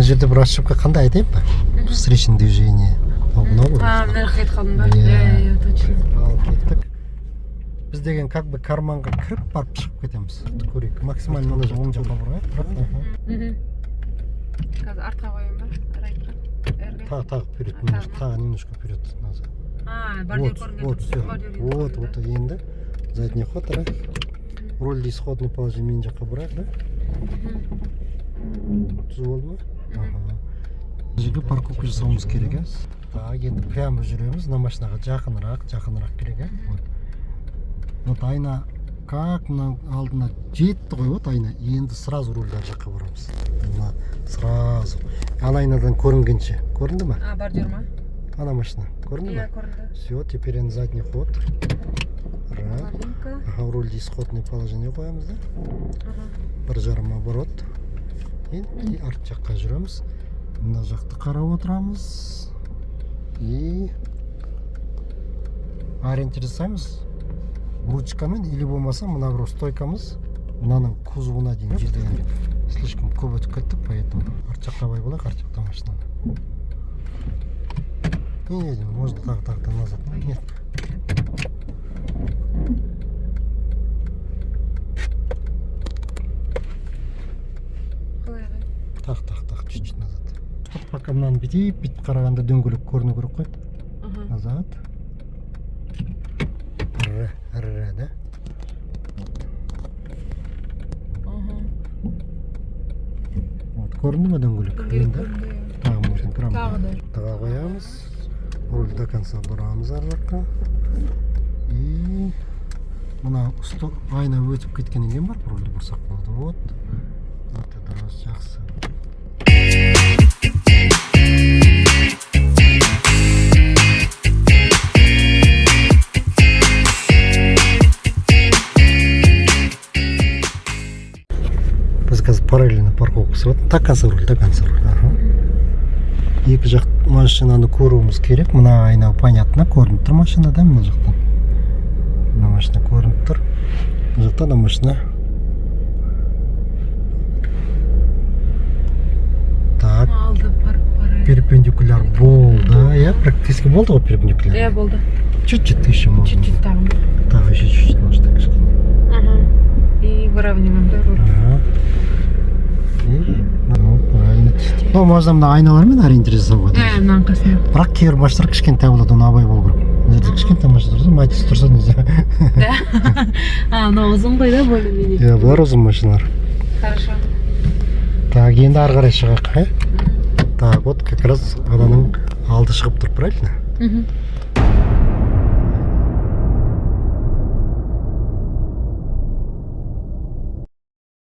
Мына жерде бір ошибка қандай айтайын ба? Встречное движение. Мынау ғой. Мына жаққа кетіп қалдым ба? Иә, точно. Ал кеттік. Біз деген как бы карманға кіріп барып шығып кетеміз. Көрейік. Максимально мына оң жаққа бұрайық. Қазір артқа қояйын ба? Райтқа. Тағы вперед, тағы немножко вперед назад. Бордюр көрінген. Вот, все. Вот енді. Задний ход, да? Рульді исходный положение мен жаққа бұрайық, да? Түзу болды ма? Жерге парковка жасауымыз керек, ә? Так, енді прямо жүреміз, на машинаға жақынырақ керек, ә? Вот айна как мына алдына жетті ғой, вот айна. Енді сразу рульді ар жаққа бұрамыз. Мына сразу. Ана айнадан көрінгенше. Көрінді ма? Бордюр ма? Ана машина. Көрінді ма? Иә, көрінді. Все, теперь енді задний ход. Рульді исходный положение қоямыз, да? Бір жарым оборот. И арт жаққа жүреміз. Мына жақты қарап отырамыз. И ориентир жасаймыз. Ручкамен или болмаса мына бір стойкамыз мынаның кузовына дейін жеткен. Слишком көп өтіп кеттік, поэтому арт жаққа бай болайық, арт жақта машинаны. Не, можно так назад. Нет. Так, чуть-чуть назад. Пока мынаны бүйтіп қарағанда дөңгелек көріну керек қой. Назад. Да? Вот, көрінді ма дөңгелек? Көрінді. Тағы қоямыз. Рульді до конца бұрамыз ар жаққа. И мына айна өтіп кеткеннен кейін бар, рульді бұрсақ болады. Вот. Это дұрыс, жақсы. Қазір параллельно парковкасы вот до конца руль. Екі жақ машинаны көруіміз керек. Мына айна понятно, көрініп тұр машина, да, мына жақтан. Мына машина көрініп тұр. Мына жақта да машина. Так. Перпендикуляр болды, я практически болды ғой перпендикуляр. Иә, болды. Чуть-чуть еще можно. Чуть-чуть тағы. Так, еще чуть-чуть может так кішкене. И выравниваем, да, руль. Ну, правильно. Ну, можно мына айналармен ориентир жасауға. Мынаның қасына. Бірақ кейбір машиналар кішкентай болады, оны абай болу керек. Мына жерде кішкентай машина тұрса, матис тұрса нельзя. Да? Мынау ұзын ғой да, более-менее. Иә, бұлар ұзын машиналар. Хорошо. Так, енді ары қарай шығайық, ә? Так, вот как раз ананың алды шығып тұр, правильно?